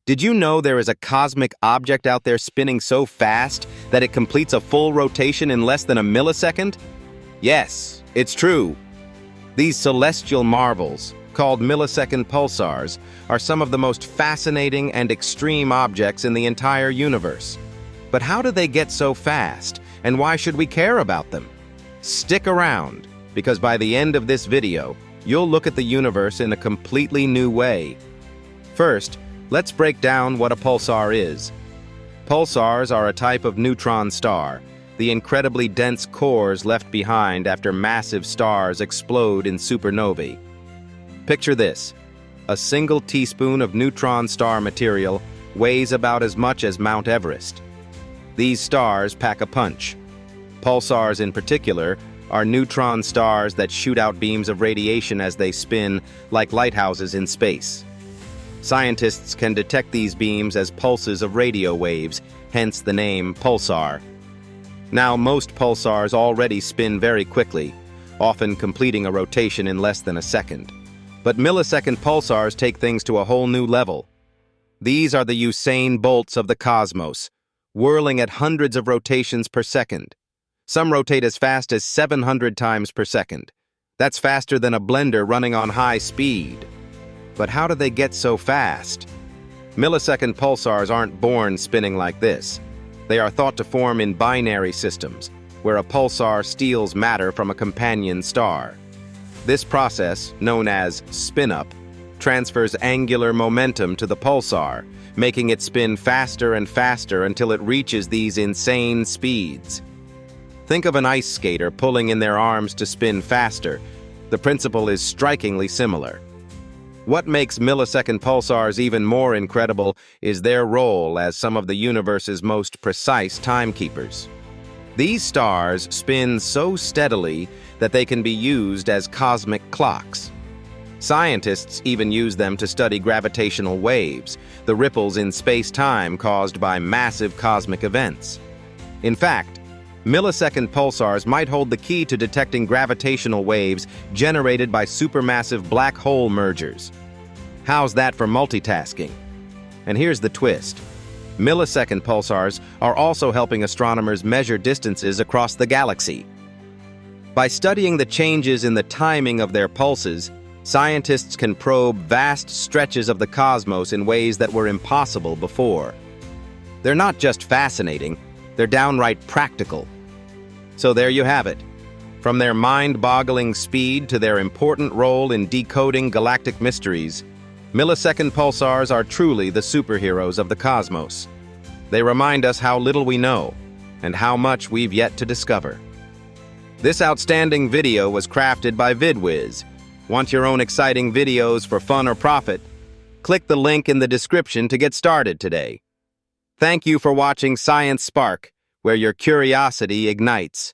Did you know there is a cosmic object out there spinning so fast that it completes a full rotation in less than a millisecond? Yes, it's true. These celestial marvels, called millisecond pulsars, are some of the most fascinating and extreme objects in the entire universe. But how do they get so fast, and why should we care about them? Stick around, because by the end of this video, you'll look at the universe in a completely new way. First, let's break down what a pulsar is. Pulsars are a type of neutron star, the incredibly dense cores left behind after massive stars explode in supernovae. Picture this: a single teaspoon of neutron star material weighs about as much as Mount Everest. These stars pack a punch. Pulsars in particular are neutron stars that shoot out beams of radiation as they spin, like lighthouses in space. Scientists can detect these beams as pulses of radio waves, hence the name pulsar. Now, most pulsars already spin very quickly, often completing a rotation in less than a second. But millisecond pulsars take things to a whole new level. These are the Usain Bolts of the cosmos, whirling at hundreds of rotations per second. Some rotate as fast as 700 times per second. That's faster than a blender running on high speed. But how do they get so fast? Millisecond pulsars aren't born spinning like this. They are thought to form in binary systems, where a pulsar steals matter from a companion star. This process, known as spin-up, transfers angular momentum to the pulsar, making it spin faster and faster until it reaches these insane speeds. Think of an ice skater pulling in their arms to spin faster. The principle is strikingly similar. What makes millisecond pulsars even more incredible is their role as some of the universe's most precise timekeepers. These stars spin so steadily that they can be used as cosmic clocks. Scientists even use them to study gravitational waves, the ripples in space-time caused by massive cosmic events. In fact, millisecond pulsars might hold the key to detecting gravitational waves generated by supermassive black hole mergers. How's that for multitasking? And here's the twist. Millisecond pulsars are also helping astronomers measure distances across the galaxy. By studying the changes in the timing of their pulses, scientists can probe vast stretches of the cosmos in ways that were impossible before. They're not just fascinating, they're downright practical. So there you have it. From their mind-boggling speed to their important role in decoding galactic mysteries, millisecond pulsars are truly the superheroes of the cosmos. They remind us how little we know and how much we've yet to discover. This outstanding video was crafted by VidWiz. Want your own exciting videos for fun or profit? Click the link in the description to get started today. Thank you for watching Science Spark, where your curiosity ignites.